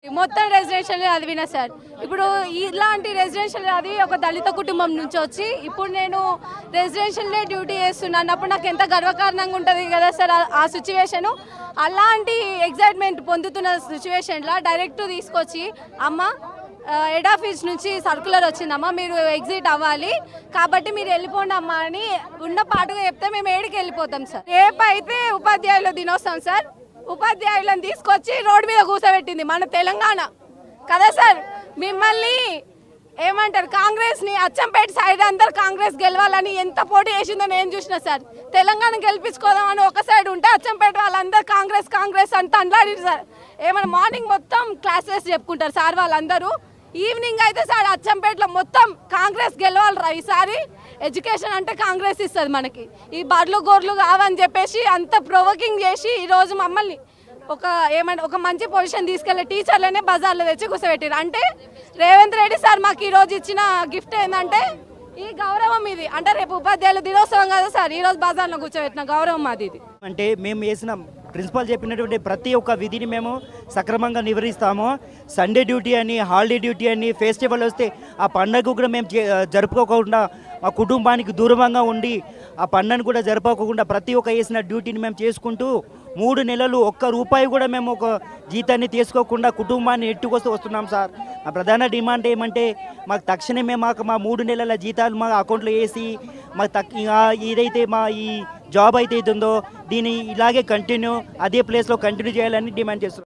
మొత్తం రెసిడెన్షియల్ చదివినా సార్. ఇప్పుడు ఇలాంటి రెసిడెన్షియల్ చదివి ఒక దళిత కుటుంబం నుంచి వచ్చి ఇప్పుడు నేను రెసిడెన్షియల్లే డ్యూటీ చేస్తున్నాను అప్పుడు నాకు ఎంత గర్వకారణంగా ఉంటుంది కదా సార్ ఆ సిచ్యువేషను. అలాంటి ఎగ్జైట్మెంట్ పొందుతున్న సిచ్యువేషన్లో డైరెక్ట్ తీసుకొచ్చి అమ్మ హెడ్ ఆఫీస్ నుంచి సర్కులర్ వచ్చిందమ్మా, మీరు ఎగ్జిట్ అవ్వాలి కాబట్టి మీరు వెళ్ళిపోండి అమ్మా అని ఉన్న పాటుగా చెప్తే మేము ఏడికి వెళ్ళిపోతాం సార్. రేపైతే ఉపాధ్యాయుల దినోత్సవం సార్. ఉపాధ్యాయులను తీసుకొచ్చి రోడ్డు మీద కూర్చోబెట్టింది మన తెలంగాణ కదా సార్. మిమ్మల్ని ఏమంటారు, కాంగ్రెస్ని అచ్చంపేట సైడ్ అందరు కాంగ్రెస్ గెలవాలని ఎంత పోటీ చేసిందో నేను చూసిన సార్. తెలంగాణ గెలిపించుకోదామని ఒక సైడ్ ఉంటే అచ్చంపేట వాళ్ళందరూ కాంగ్రెస్ కాంగ్రెస్ అంతా అంటారు సార్. ఏమైనా మార్నింగ్ మొత్తం క్లాసెస్ చెప్పుకుంటారు సార్ వాళ్ళందరూ, ఈవినింగ్ అయితే సార్ అచ్చంపేటలో మొత్తం కాంగ్రెస్ గెలవాలరా ఈసారి, ఎడ్యుకేషన్ అంటే కాంగ్రెస్ ఇస్తుంది మనకి, ఈ బడ్లు గోర్లు కావని చెప్పేసి అంత ప్రొవోకింగ్ చేసి ఈరోజు మమ్మల్ని ఒక మంచి పొజిషన్ తీసుకెళ్లే టీచర్లనే బజార్లో తెచ్చి కూర్చోబెట్టారు. అంటే రేవంత్ రెడ్డి సార్ మాకు ఈరోజు ఇచ్చిన గిఫ్ట్ ఏంటంటే ఈ గౌరవం. ఇది అంటే రేపు ఉపాధ్యాయుల దినోత్సవం కదా సార్, ఈరోజు బజార్లో కూర్చోబెట్టిన గౌరవం అది. ఇది అంటే మేము వేసిన ప్రిన్సిపాల్ చెప్పినటువంటి ప్రతి ఒక్క విధిని మేము సక్రమంగా నిర్వహిస్తాము. సండే డ్యూటీ అని, హాలిడే డ్యూటీ అని, ఫెస్టివల్ వస్తే ఆ పండుగ కూడా మేము జరుపుకోకుండా మా కుటుంబానికి దూరంగా ఉండి ఆ పండుగను కూడా జరుపుకోకుండా ప్రతి ఒక్క వేసిన డ్యూటీని మేము చేసుకుంటూ 3 నెలలు ఒక్క రూపాయి కూడా మేము ఒక జీతాన్ని తీసుకోకుండా కుటుంబాన్ని ఎట్టుకొస్తూ వస్తున్నాం సార్. మా ప్రధాన డిమాండ్ ఏమంటే మాకు తక్షణమే మా 3 నెలల జీతాలు మా అకౌంట్లో వేసి మాకు ఏదైతే మా ఈ జాబ్ అయితే ఉందో దీన్ని ఇలాగే కంటిన్యూ అదే ప్లేస్లో కంటిన్యూ చేయాలని డిమాండ్ చేస్తున్నాం.